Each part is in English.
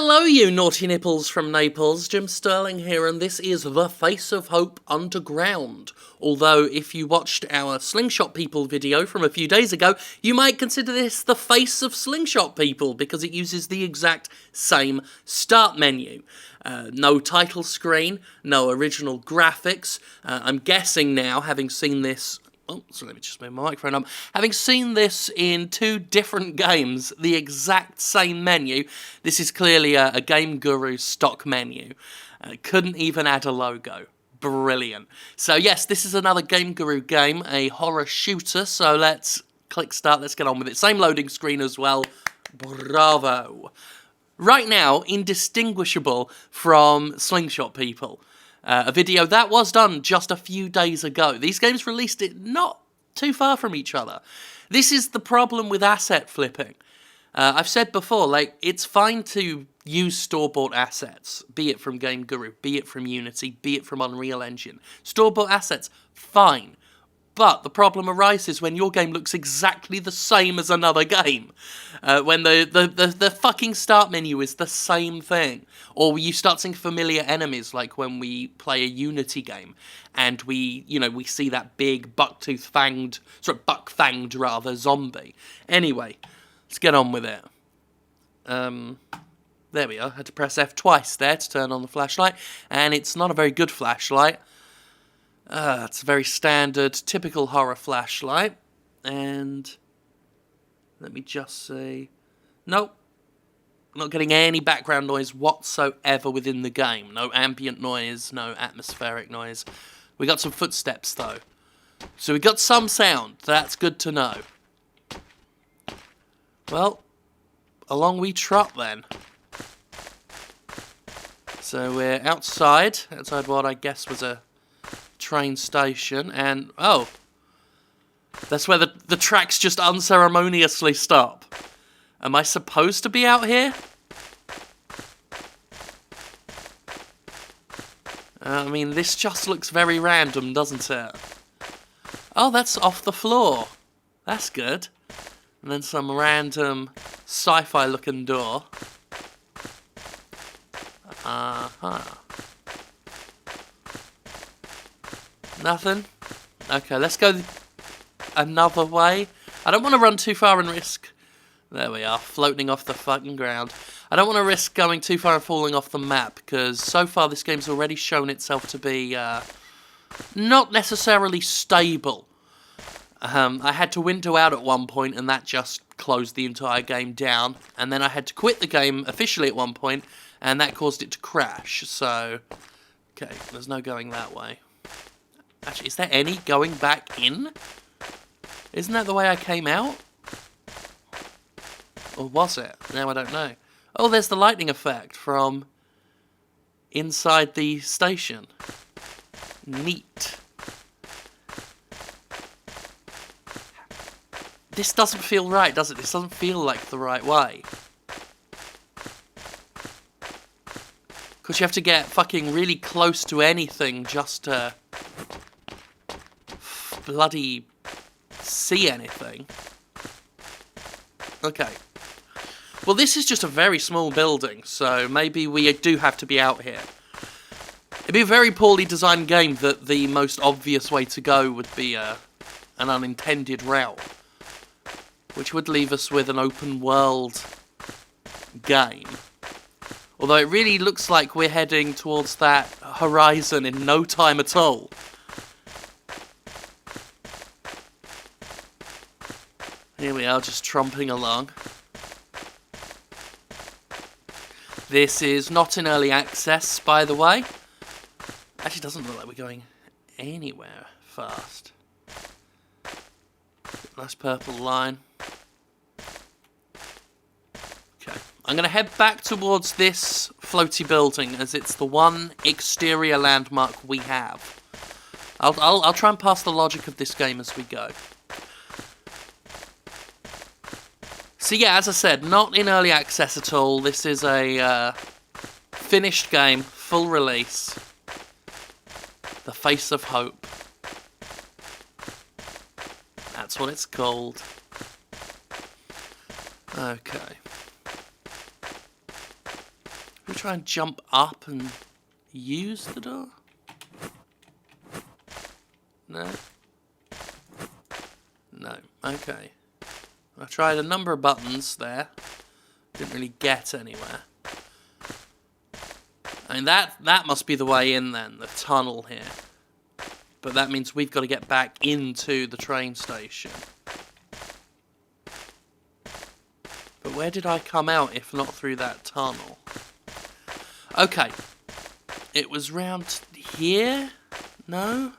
Hello, you naughty nipples from Naples. Jim Sterling here, and this is The Face of Hope Underground. Although, if you watched our Slingshot People video from a few days ago, you might consider this the face of Slingshot People, because it uses the exact same start menu. No title screen, no original graphics. I'm guessing now, having seen this... Oh, so let me just move my microphone up. Having seen this in two different games, the exact same menu, this is clearly a Game Guru stock menu. Couldn't even add a logo. Brilliant. So yes, this is another Game Guru game, a horror shooter, so let's click start, let's get on with it. Same loading screen as well. Bravo. Right now, indistinguishable from Slingshot People. A video that was done just a few days ago. These games released it not too far from each other. This is the problem with asset flipping. I've said before, like, it's fine to use store-bought assets, be it from Game Guru, be it from Unity, be it from Unreal Engine. Store-bought assets, fine. But the problem arises when your game looks exactly the same as another game. When the fucking start menu is the same thing. Or you start seeing familiar enemies, like when we play a Unity game, and we see that big buck-fanged zombie. Anyway, let's get on with it. There we are. I had to press F twice there to turn on the flashlight, and it's not a very good flashlight. It's a very standard, typical horror flashlight, and let me just see, nope, not getting any background noise whatsoever within the game. No ambient noise, no atmospheric noise. We got some footsteps though, so we got some sound. That's good to know. Well, along we trot then. So we're outside what I guess was a train station, and oh, that's where the tracks just unceremoniously stop. Am I supposed to be out here? I mean, this just looks very random, doesn't it? Oh, that's off the floor. That's good. And then some random sci-fi looking door. Nothing? Okay, let's go another way. I don't want to run too far and risk... There we are, floating off the fucking ground. I don't want to risk going too far and falling off the map, because so far this game's already shown itself to be not necessarily stable. I had to window out at one point, and that just closed the entire game down. And then I had to quit the game officially at one point, and that caused it to crash. So, okay, there's no going that way. Actually, is there any going back in? Isn't that the way I came out? Or was it? Now I don't know. Oh, there's the lightning effect from inside the station. Neat. This doesn't feel right, does it? This doesn't feel like the right way. Because you have to get fucking really close to anything just to bloody see anything. Okay. Well, this is just a very small building, so maybe we do have to be out here. It'd be a very poorly designed game that the most obvious way to go would be an unintended route, which would leave us with an open world game. Although it really looks like we're heading towards that horizon in no time at all. Here we are, just tromping along. This is not in early access, by the way. Actually, doesn't look like we're going anywhere fast. Nice purple line. Okay, I'm going to head back towards this floaty building, as it's the one exterior landmark we have. I'll try and pass the logic of this game as we go. So yeah, as I said, not in early access at all. This is a finished game, full release. The Face of Hope. That's what it's called. Okay. we try and jump up and use the door? No? No. Okay. I tried a number of buttons there. Didn't really get anywhere. I mean, that must be the way in then, the tunnel here. But that means we've got to get back into the train station. But where did I come out if not through that tunnel? Okay. It was round here? No?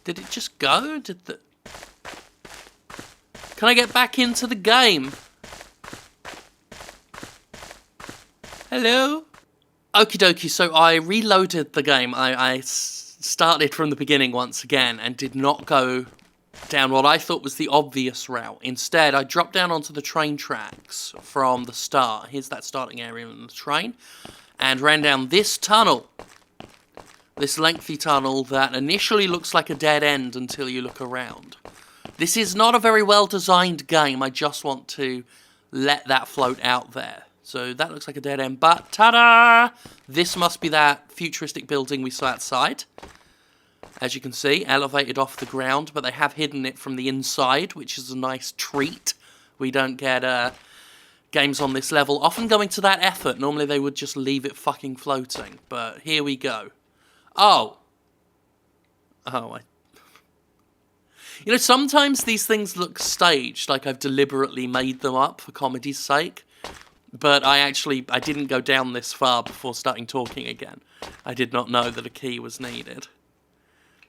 Did it just go? Can I get back into the game? Hello? Okie dokie, so I reloaded the game. I started from the beginning once again and did not go down what I thought was the obvious route. Instead, I dropped down onto the train tracks from the start. Here's that starting area in the train. And ran down this tunnel. This lengthy tunnel that initially looks like a dead end until you look around. This is not a very well-designed game. I just want to let that float out there. So that looks like a dead end, but ta-da! This must be that futuristic building we saw outside. As you can see, elevated off the ground, but they have hidden it from the inside, which is a nice treat. We don't get games on this level often going to that effort. Normally they would just leave it fucking floating, but here we go. Oh. You know, sometimes these things look staged, like I've deliberately made them up for comedy's sake. But I didn't go down this far before starting talking again. I did not know that a key was needed.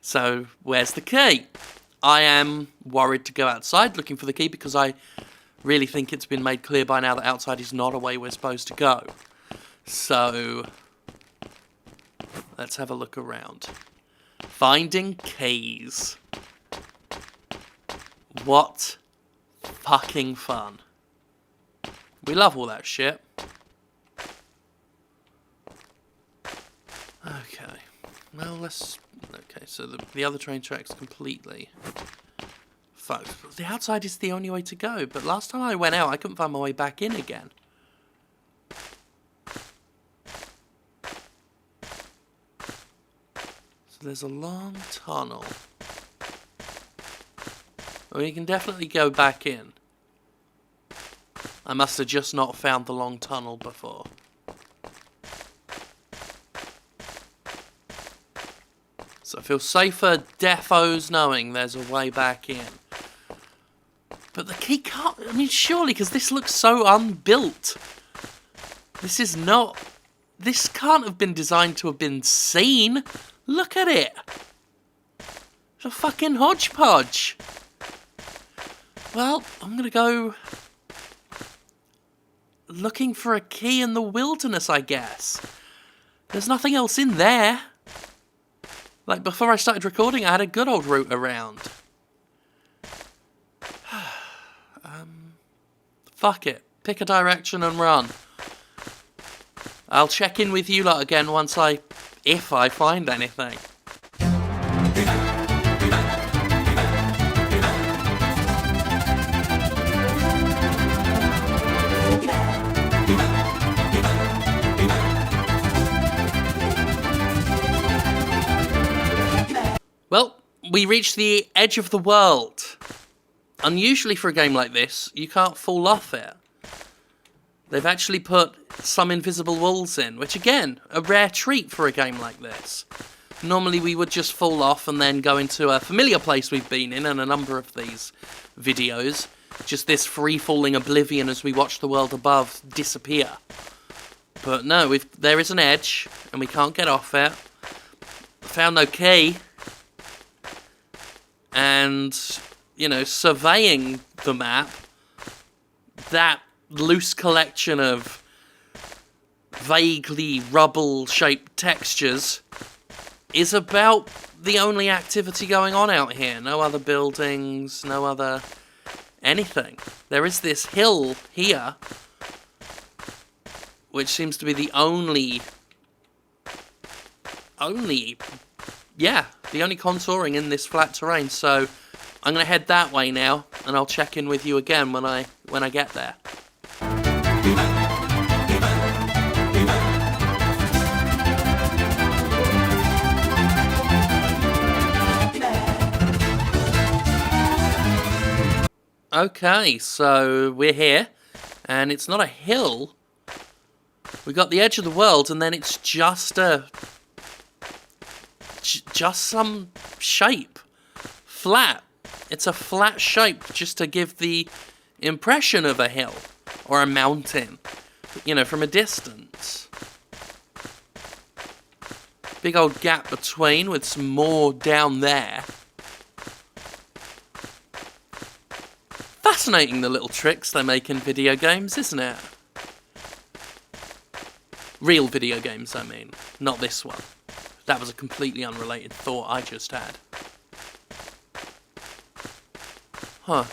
So, where's the key? I am worried to go outside looking for the key because I really think it's been made clear by now that outside is not a way we're supposed to go. So, let's have a look around. Finding keys. What fucking fun. We love all that shit. Okay. Well, let's... Okay, so the other train track's completely fucked. The outside is the only way to go, but last time I went out, I couldn't find my way back in again. So there's a long tunnel. Well, you can definitely go back in. I must have just not found the long tunnel before. So I feel safer defos knowing there's a way back in. But the key can't... I mean, surely, because this looks so unbuilt. This is not... This can't have been designed to have been seen. Look at it. It's a fucking hodgepodge. Well, I'm going to go... looking for a key in the wilderness, I guess. There's nothing else in there. Like, before I started recording, I had a good old route around. Fuck it. Pick a direction and run. I'll check in with you lot again once if I find anything. Well, we reached the edge of the world. Unusually for a game like this, you can't fall off it. They've actually put some invisible walls in, which again, a rare treat for a game like this. Normally we would just fall off and then go into a familiar place we've been in a number of these videos. Just this free-falling oblivion as we watch the world above disappear. But no, there is an edge, and we can't get off it. Found no key. And, you know, surveying the map, that loose collection of vaguely rubble-shaped textures is about the only activity going on out here. No other buildings, no other anything. There is this hill here, which seems to be the only contouring in this flat terrain, so I'm going to head that way now, and I'll check in with you again when I get there. Okay, so we're here, and it's not a hill. We got the edge of the world, and then it's just just some shape. Flat. It's a flat shape, just to give the impression of a hill, or a mountain, you know, from a distance. Big old gap between, with some more down there. Fascinating, the little tricks they make in video games, isn't it? Real video games, I mean. Not this one. That was a completely unrelated thought I just had. Huh.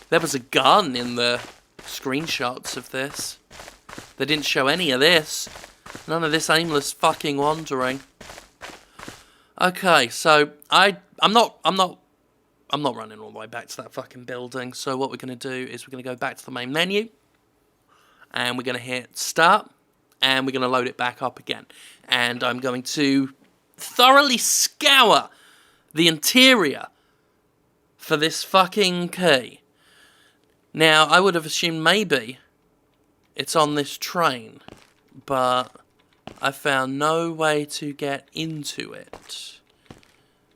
There was a gun in the screenshots of this. They didn't show any of this. None of this aimless fucking wandering. Okay, so I'm not running all the way back to that fucking building. So what we're going to do is we're going to go back to the main menu. And we're going to hit start. And we're going to load it back up again. And I'm going to thoroughly scour the interior for this fucking key. Now, I would have assumed maybe it's on this train. But I found no way to get into it.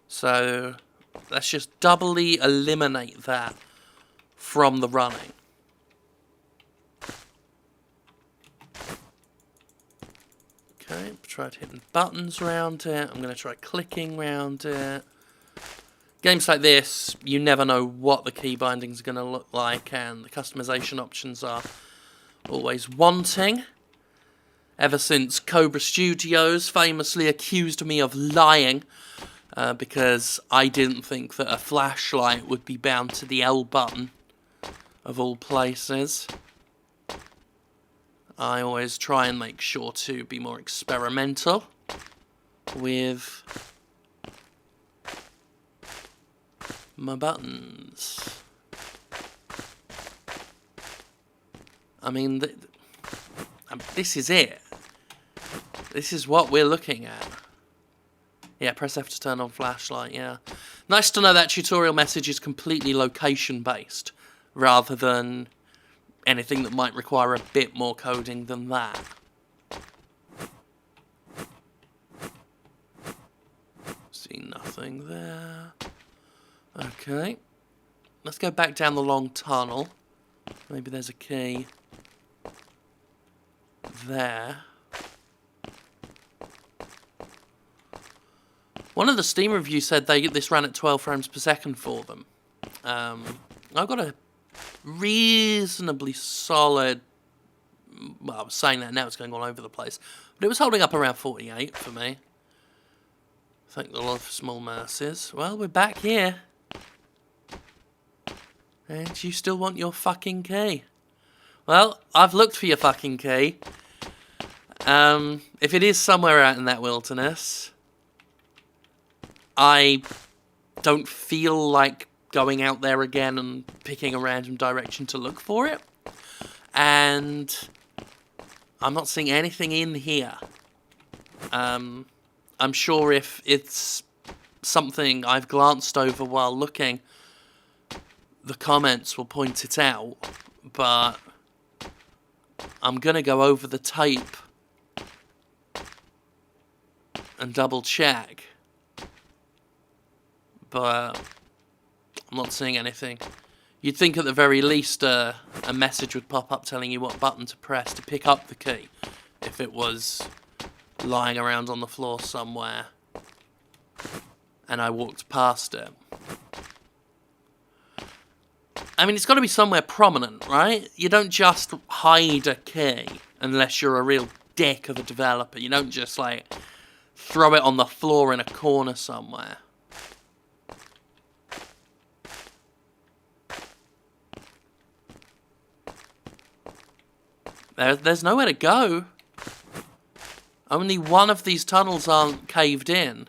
So let's just doubly eliminate that from the running. Okay, tried hitting buttons around it. I'm going to try clicking around it. Games like this, you never know what the key bindings are going to look like, and the customization options are always wanting. Ever since Cobra Studios famously accused me of lying, because I didn't think that a flashlight would be bound to the L button, of all places. I always try and make sure to be more experimental with my buttons. I mean, this is it. This is what we're looking at. Yeah, press F to turn on flashlight, yeah. Nice to know that tutorial message is completely location-based, rather than anything that might require a bit more coding than that. See nothing there. Okay. Let's go back down the long tunnel. Maybe there's a key there. One of the Steam reviews said this ran at 12 frames per second for them. I've got a reasonably solid... Well, I was saying that, now it's going all over the place. But it was holding up around 48 for me. Thank the Lord for small mercies. Well, we're back here. And you still want your fucking key. Well, I've looked for your fucking key. If it is somewhere out in that wilderness, I don't feel like going out there again and picking a random direction to look for it. And I'm not seeing anything in here. I'm sure if it's something I've glanced over while looking, the comments will point it out. But I'm gonna go over the tape and double check. But I'm not seeing anything. You'd think at the very least a message would pop up telling you what button to press to pick up the key if it was lying around on the floor somewhere and I walked past it. I mean, it's got to be somewhere prominent, right? You don't just hide a key unless you're a real dick of a developer. You don't just, like, throw it on the floor in a corner somewhere. There's nowhere to go. Only one of these tunnels aren't caved in.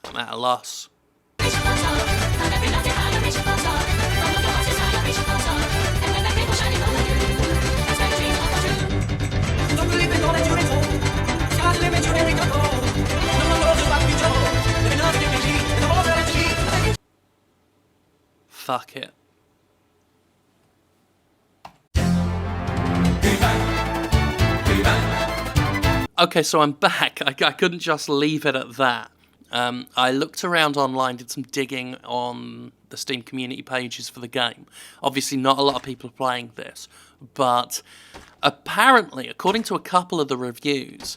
I'm at a loss. Don't believe in all that you fuck it. Okay, so I'm back. I couldn't just leave it at that. I looked around online, did some digging on the Steam community pages for the game. Obviously, not a lot of people are playing this, but apparently, according to a couple of the reviews,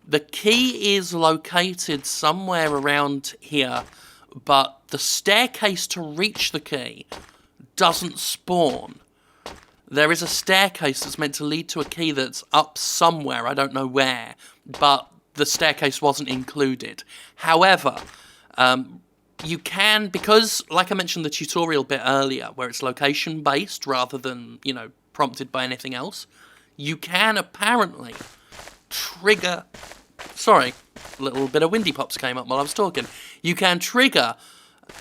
the key is located somewhere around here, but the staircase to reach the key doesn't spawn. There is a staircase that's meant to lead to a key that's up somewhere, I don't know where, but the staircase wasn't included. However, you can, because, like I mentioned the tutorial bit earlier, where it's location-based rather than, you know, prompted by anything else, you can apparently trigger... Sorry, a little bit of windy pops came up while I was talking. You can trigger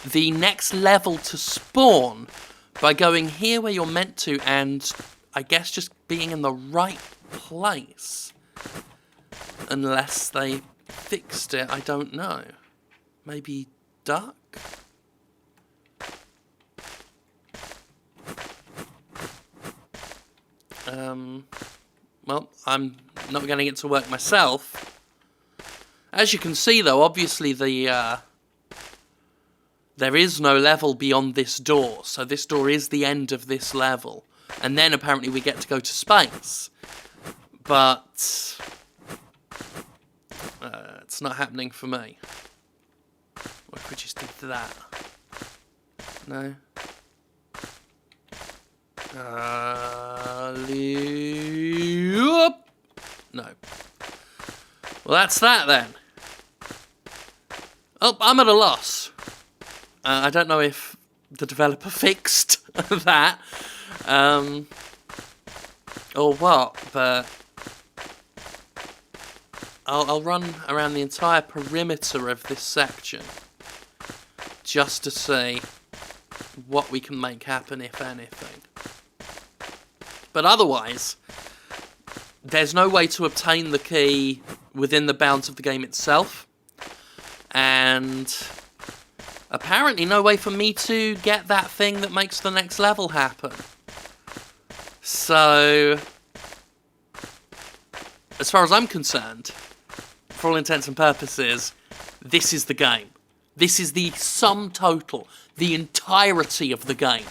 the next level to spawn by going here where you're meant to and, I guess, just being in the right place. Unless they fixed it, I don't know. Maybe duck? Well, I'm not getting it to work myself. As you can see, though, obviously there is no level beyond this door, so this door is the end of this level. And then apparently we get to go to space. But it's not happening for me. What if we just did that? No? No. Well, that's that then. Oh, I'm at a loss. I don't know if the developer fixed that, or what, but I'll run around the entire perimeter of this section just to see what we can make happen, if anything. But otherwise, there's no way to obtain the key within the bounds of the game itself, and apparently no way for me to get that thing that makes the next level happen. So, as far as I'm concerned, for all intents and purposes, this is the game. This is the sum total, the entirety of the game,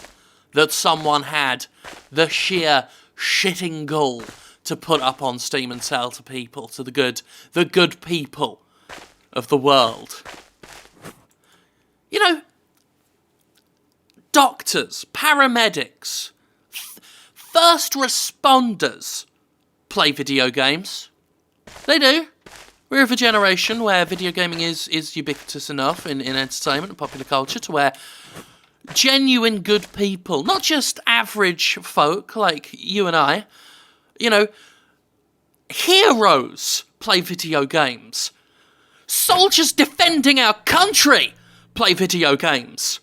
that someone had the sheer shitting gall to put up on Steam and sell to people, to the good people of the world. You know, doctors, paramedics, first responders play video games. They do. We're of a generation where video gaming is ubiquitous enough in entertainment and popular culture to where genuine good people, not just average folk like you and I, you know, heroes play video games. Soldiers defending our country play video games.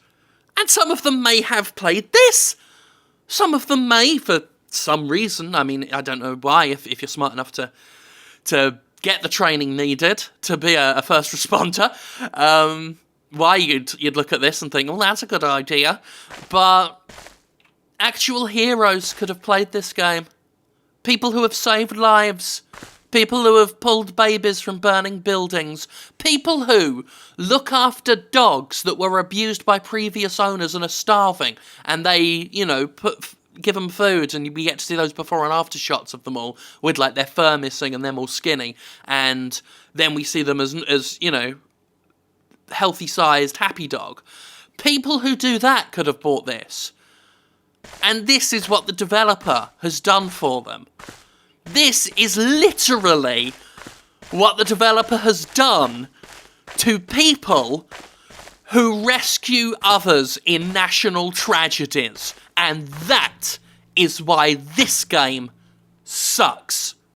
And some of them may have played this. Some of them may, for some reason. I mean, I don't know why, if you're smart enough to get the training needed to be a first responder. Why you'd look at this and think, well, that's a good idea. But actual heroes could have played this game. People who have saved lives. People who have pulled babies from burning buildings. People who look after dogs that were abused by previous owners and are starving. And they, you know, give them food, and we get to see those before and after shots of them all with, like, their fur missing and them all skinny. And then we see them as you know, healthy-sized happy dog. People who do that could have bought this. And this is what the developer has done for them. This is literally what the developer has done to people who rescue others in national tragedies. And that is why this game sucks.